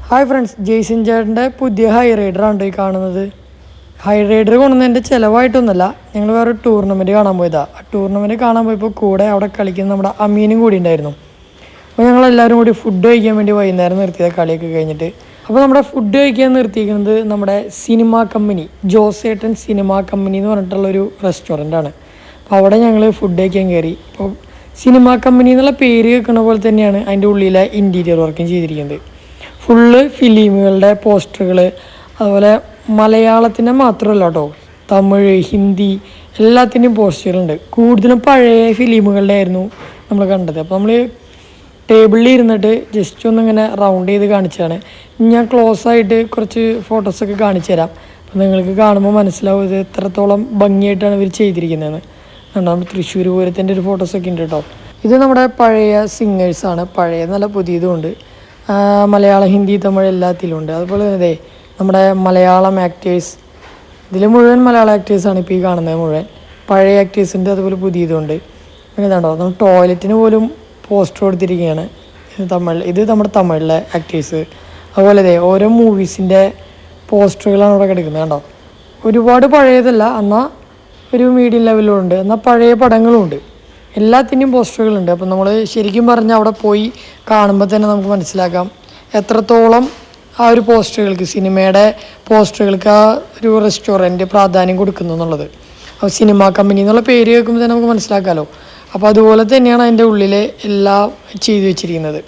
Hi friends, Jason ചേട്ടൻ്റെ പുതിയ high റൈഡറാണ് ഈ കാണുന്നത്. ഹൈ റൈഡർ കൊണ്ടുവന്നതിൻ്റെ ചിലവായിട്ടൊന്നുമല്ല, ഞങ്ങൾ വേറെ ടൂർണമെൻറ്റ് കാണാൻ പോയതാണ്. ആ ടൂർണമെൻറ്റ് കാണാൻ പോയപ്പോൾ കൂടെ അവിടെ കളിക്കുന്ന നമ്മുടെ അമീനും കൂടി ഉണ്ടായിരുന്നു. അപ്പോൾ ഞങ്ങളെല്ലാവരും കൂടി ഫുഡ് കഴിക്കാൻ വേണ്ടി വൈകുന്നേരം നിർത്തിയത് കളിയൊക്കെ കഴിഞ്ഞിട്ട്. അപ്പോൾ നമ്മുടെ ഫുഡ് കഴിക്കാൻ നിർത്തിയിരിക്കുന്നത് നമ്മുടെ സിനിമ കമ്പനി, ജോസേട്ടൻ സിനിമ കമ്പനി എന്ന് പറഞ്ഞിട്ടുള്ളൊരു റെസ്റ്റോറൻറ്റാണ്. അപ്പോൾ അവിടെ ഞങ്ങൾ ഫുഡ് കഴിക്കാൻ കയറി. അപ്പോൾ സിനിമ കമ്പനി എന്നുള്ള പേര് കേൾക്കുന്ന പോലെ തന്നെയാണ് അതിൻ്റെ ഉള്ളിലെ ഇൻറ്റീരിയർ വർക്കും ചെയ്തിരിക്കുന്നത്. ഫുള്ള് ഫിലിമുകളുടെ പോസ്റ്ററുകൾ, അതുപോലെ മലയാളത്തിൻ്റെ മാത്രമല്ല കേട്ടോ, തമിഴ്, ഹിന്ദി എല്ലാത്തിൻ്റെയും പോസ്റ്ററുകളുണ്ട്. കൂടുതലും പഴയ ഫിലിമുകളുടെ ആയിരുന്നു നമ്മൾ കണ്ടത്. അപ്പോൾ നമ്മൾ ടേബിളിൽ ഇരുന്നിട്ട് ജസ്റ്റ് ഒന്നിങ്ങനെ റൗണ്ട് ചെയ്ത് കാണിച്ചതാണ്. ഞാൻ ക്ലോസ് ആയിട്ട് കുറച്ച് ഫോട്ടോസൊക്കെ കാണിച്ചു തരാം. അപ്പോൾ നിങ്ങൾക്ക് കാണുമ്പോൾ മനസ്സിലാവും ഇത് എത്രത്തോളം ഭംഗിയായിട്ടാണ് ഇവർ ചെയ്തിരിക്കുന്നതെന്ന്. കണ്ടാൽ തൃശ്ശൂർ പൂരത്തിൻ്റെ ഒരു ഫോട്ടോസൊക്കെ ഉണ്ട് കേട്ടോ. ഇത് നമ്മുടെ പഴയ സിംഗേഴ്സാണ്, പഴയ നല്ല പുതിയതുമുണ്ട്. മലയാളം, ഹിന്ദി, തമിഴ് എല്ലാത്തിലും ഉണ്ട്. അതുപോലെ തന്നെ നമ്മുടെ മലയാളം ആക്ടേഴ്സ്, ഇതിൽ മുഴുവൻ മലയാളം ആക്ടേഴ്സാണ് ഇപ്പോൾ ഈ കാണുന്നത് മുഴുവൻ. പഴയ ആക്ടേഴ്സിൻ്റെ അതുപോലെ പുതിയതുണ്ട്. പിന്നെ ഇതാണ്ടോ, നമ്മൾ ടോയ്ലറ്റിന് പോലും പോസ്റ്റർ കൊടുത്തിരിക്കുകയാണ്. ഇത് നമ്മുടെ തമിഴിലെ ആക്ടേഴ്സ്. അതുപോലെ ഓരോ മൂവീസിൻ്റെ പോസ്റ്ററുകളാണ് ഇവിടെ കിടക്കുന്നത്. കണ്ടോ, ഒരുപാട് പഴയതല്ല, എന്നാൽ ഒരു മീഡിയം ലെവലുണ്ട്, എന്നാൽ പഴയ പടങ്ങളുമുണ്ട്. എല്ലാത്തിൻ്റെയും പോസ്റ്ററുകളുണ്ട്. അപ്പം നമ്മൾ ശരിക്കും പറഞ്ഞാൽ അവിടെ പോയി കാണുമ്പോൾ തന്നെ നമുക്ക് മനസ്സിലാക്കാം എത്രത്തോളം ആ ഒരു പോസ്റ്ററുകൾക്ക്, സിനിമയുടെ പോസ്റ്ററുകൾക്ക് ആ ഒരു റെസ്റ്റോറൻറ്റ് പ്രാധാന്യം കൊടുക്കുന്നു എന്നുള്ളത്. അപ്പോൾ സിനിമ കമ്പനി എന്നുള്ള പേര് കേൾക്കുമ്പോൾ തന്നെ നമുക്ക് മനസ്സിലാക്കാമല്ലോ. അപ്പോൾ അതുപോലെ തന്നെയാണ് അതിൻ്റെ ഉള്ളിൽ എല്ലാം ചെയ്തു വെച്ചിരിക്കുന്നത്.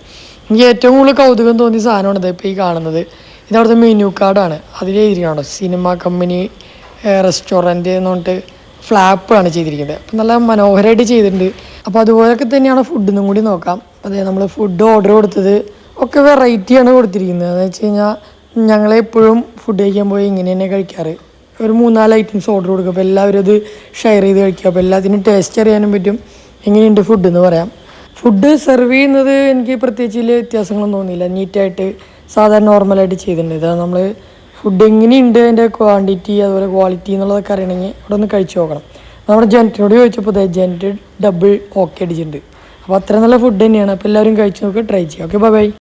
എനിക്ക് ഏറ്റവും കൂടുതൽ കൗതുകം തോന്നിയ സാധനമാണിത് ഇപ്പോൾ ഈ കാണുന്നത്. ഇതവിടുത്തെ മെനു കാർഡാണ്. അതിലെഴുതിയിരിക്കണോ സിനിമ കമ്പനി റെസ്റ്റോറൻറ്റ് എന്ന് പറഞ്ഞിട്ട് ഫ്ലാപ്പാണ് ചെയ്തിരിക്കുന്നത്. അപ്പം നല്ല മനോഹരമായിട്ട് ചെയ്തിട്ടുണ്ട്. അപ്പോൾ അതുപോലെയൊക്കെ തന്നെയാണ് ഫുഡെന്നും കൂടി നോക്കാം. അതെ, നമ്മൾ ഫുഡ് ഓർഡർ കൊടുത്തത് ഒക്കെ വെറൈറ്റിയാണ് കൊടുത്തിരിക്കുന്നത്. എന്ന് വെച്ച് കഴിഞ്ഞാൽ ഞങ്ങളെപ്പോഴും ഫുഡ് കഴിക്കാൻ പോയി ഇങ്ങനെ തന്നെ കഴിക്കാറ്. ഒരു 3-4 ഐറ്റംസ് ഓർഡർ കൊടുക്കും. അപ്പോൾ എല്ലാവരും അത് ഷെയർ ചെയ്ത് കഴിക്കുക. അപ്പോൾ എല്ലാത്തിനും ടേസ്റ്റ് അറിയാനും പറ്റും, എങ്ങനെയുണ്ട് ഫുഡ് എന്ന് പറയാം. ഫുഡ് സെർവ് ചെയ്യുന്നത് എനിക്ക് പ്രത്യേകിച്ച് വലിയ വ്യത്യാസങ്ങളൊന്നും തോന്നിയില്ല. നീറ്റായിട്ട് സാധാരണ നോർമലായിട്ട് ചെയ്തിട്ടുണ്ട്. ഇതാ നമ്മൾ ഫുഡ് എങ്ങനെയുണ്ട്, അതിൻ്റെ ക്വാണ്ടിറ്റി അതുപോലെ ക്വാളിറ്റി എന്നുള്ളതൊക്കെ അറിയണമെങ്കിൽ ഇവിടെ ഒന്ന് കഴിച്ച് നോക്കണം. നമ്മുടെ ജനറ്റിനോട് ചോദിച്ചപ്പോൾ ജനറ്റ് ഡബിൾ ഓക്കെ അടിച്ചിട്ടുണ്ട്. അപ്പോൾ അത്ര നല്ല ഫുഡ് തന്നെയാണ്. അപ്പോൾ എല്ലാവരും കഴിച്ച് നോക്കുക, ട്രൈ ചെയ്യുക. Okay, by.